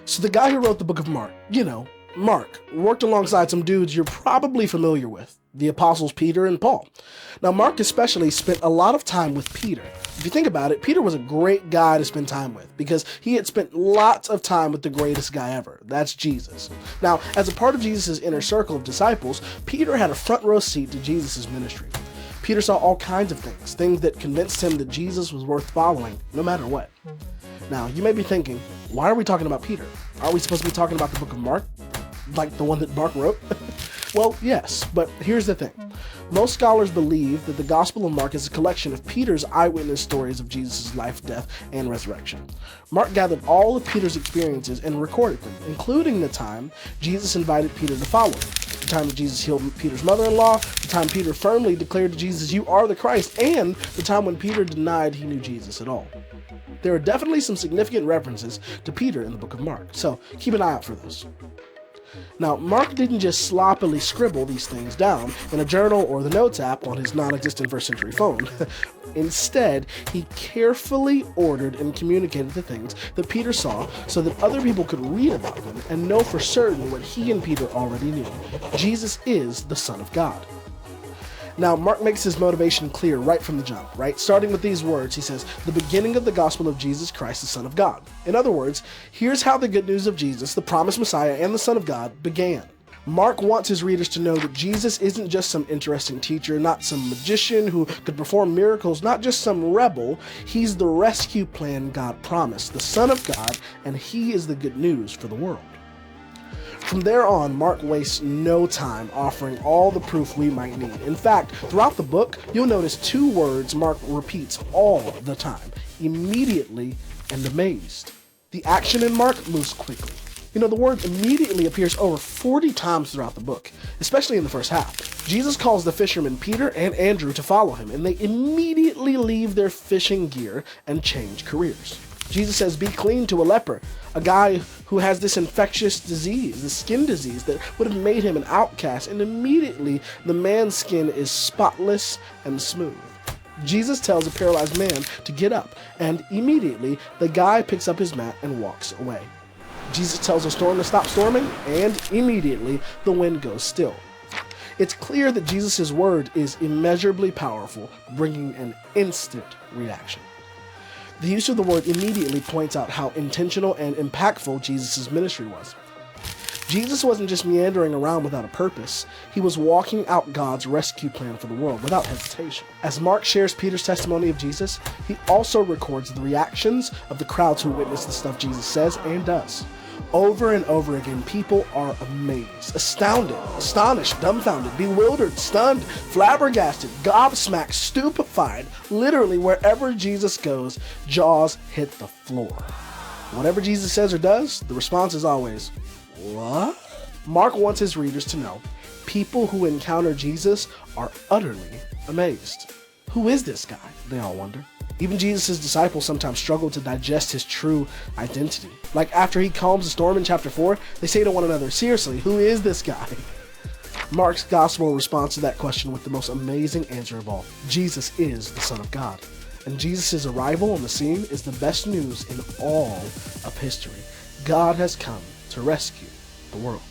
So the guy who wrote the book of Mark, Mark, worked alongside some dudes you're probably familiar with, the apostles Peter and Paul. Now, Mark especially spent a lot of time with Peter. If you think about it, Peter was a great guy to spend time with because he had spent lots of time with the greatest guy ever. That's Jesus. Now, as a part of Jesus' inner circle of disciples, Peter had a front row seat to Jesus' ministry. Peter saw all kinds of things that convinced him that Jesus was worth following, no matter what. Now, you may be thinking, why are we talking about Peter? Are we supposed to be talking about the book of Mark? Like the one that Mark wrote? Well, yes, but here's the thing. Most scholars believe that the Gospel of Mark is a collection of Peter's eyewitness stories of Jesus' life, death, and resurrection. Mark gathered all of Peter's experiences and recorded them, including the time Jesus invited Peter to follow him, the time that Jesus healed Peter's mother-in-law, the time Peter firmly declared to Jesus, "You are the Christ," and the time when Peter denied he knew Jesus at all. There are definitely some significant references to Peter in the book of Mark, so keep an eye out for those. Now, Mark didn't just sloppily scribble these things down in a journal or the Notes app on his non-existent first-century phone. Instead, he carefully ordered and communicated the things that Peter saw so that other people could read about them and know for certain what he and Peter already knew. Jesus is the Son of God. Now, Mark makes his motivation clear right from the jump, right? Starting with these words, he says, "The beginning of the gospel of Jesus Christ, the Son of God." In other words, here's how the good news of Jesus, the promised Messiah and the Son of God, began. Mark wants his readers to know that Jesus isn't just some interesting teacher, not some magician who could perform miracles, not just some rebel. He's the rescue plan God promised, the Son of God, and he is the good news for the world. From there on, Mark wastes no time offering all the proof we might need. In fact, throughout the book, you'll notice two words Mark repeats all the time: immediately and amazed. The action in Mark moves quickly. The word immediately appears over 40 times throughout the book, especially in the first half. Jesus calls the fishermen Peter and Andrew to follow him, and they immediately leave their fishing gear and change careers. Jesus says, "Be clean" to a leper, a guy who has this infectious disease, the skin disease that would have made him an outcast, and immediately the man's skin is spotless and smooth. Jesus tells a paralyzed man to get up, and immediately the guy picks up his mat and walks away. Jesus tells a storm to stop storming, and immediately the wind goes still. It's clear that Jesus' word is immeasurably powerful, bringing an instant reaction. The use of the word immediately points out how intentional and impactful Jesus' ministry was. Jesus wasn't just meandering around without a purpose. He was walking out God's rescue plan for the world without hesitation. As Mark shares Peter's testimony of Jesus, he also records the reactions of the crowds who witness the stuff Jesus says and does. Over and over again, people are amazed, astounded, astonished, dumbfounded, bewildered, stunned, flabbergasted, gobsmacked, stupefied. Literally, wherever Jesus goes, jaws hit the floor. Whatever Jesus says or does, the response is always, "What?" Mark wants his readers to know people who encounter Jesus are utterly amazed. Who is this guy? They all wonder. Even Jesus' disciples sometimes struggle to digest his true identity. Like after he calms the storm in chapter 4, they say to one another, "Seriously, who is this guy?" Mark's gospel responds to that question with the most amazing answer of all. Jesus is the Son of God. And Jesus' arrival on the scene is the best news in all of history. God has come to rescue the world.